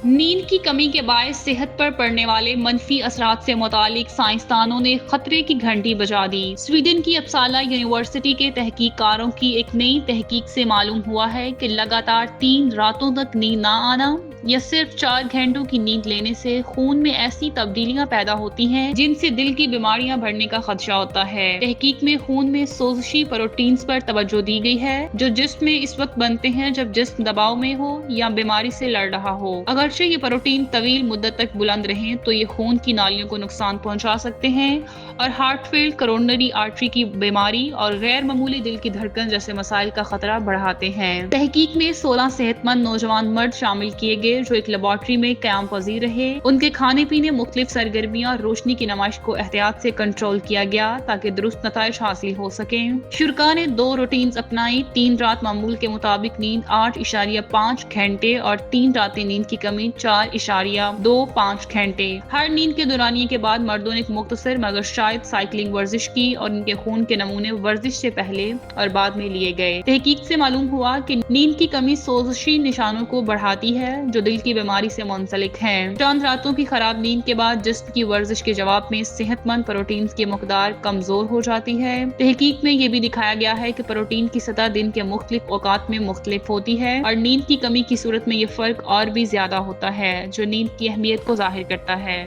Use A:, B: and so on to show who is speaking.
A: نیند کی کمی کے باعث صحت پر پڑنے والے منفی اثرات سے متعلق سائنسدانوں نے خطرے کی گھنٹی بجا دی۔ سویڈن کی اپسالہ یونیورسٹی کے تحقیق کاروں کی ایک نئی تحقیق سے معلوم ہوا ہے کہ لگاتار 3 راتوں تک نیند نہ آنا یا صرف 4 گھنٹوں کی نیند لینے سے خون میں ایسی تبدیلیاں پیدا ہوتی ہیں جن سے دل کی بیماریاں بڑھنے کا خدشہ ہوتا ہے۔ تحقیق میں خون میں سوزشی پروٹینز پر توجہ دی گئی ہے جو جسم میں اس وقت بنتے ہیں جب جسم دباؤ میں ہو یا بیماری سے لڑ رہا ہو۔ اگرچہ یہ پروٹین طویل مدت تک بلند رہیں تو یہ خون کی نالیوں کو نقصان پہنچا سکتے ہیں اور ہارٹ فیل، کرونری آرٹری کی بیماری اور غیر معمولی دل کی دھڑکن جیسے مسائل کا خطرہ بڑھاتے ہیں۔ تحقیق میں 16 صحت مند نوجوان مرد شامل کیے گئے جو ایک لیبارٹری میں قیام پذیر رہے۔ ان کے کھانے پینے، مختلف سرگرمیاں اور روشنی کی نمائش کو احتیاط سے کنٹرول کیا گیا تاکہ درست نتائج حاصل ہو سکیں۔ شرکاء نے 2 روٹینز اپنائی: 3 رات معمول کے مطابق نیند 8.5 گھنٹے اور 3 راتیں نیند کی کمی 4.25 گھنٹے۔ ہر نیند کے دورانیے کے بعد مردوں نے ایک مختصر مگر شائد سائیکلنگ ورزش کی اور ان کے خون کے نمونے ورزش سے پہلے اور بعد میں لیے گئے۔ تحقیق سے معلوم ہوا کہ نیند کی کمی سوزشی نشانوں کو بڑھاتی ہے جو دل کی بیماری سے منسلک ہیں۔ چند راتوں کی خراب نیند کے بعد جسم کی ورزش کے جواب میں صحت مند پروٹینز کی مقدار کمزور ہو جاتی ہے۔ تحقیق میں یہ بھی دکھایا گیا ہے کہ پروٹین کی سطح دن کے مختلف اوقات میں مختلف ہوتی ہے اور نیند کی کمی کی صورت میں یہ فرق اور بھی زیادہ ہوتا ہے جو نیند کی اہمیت کو ظاہر کرتا ہے۔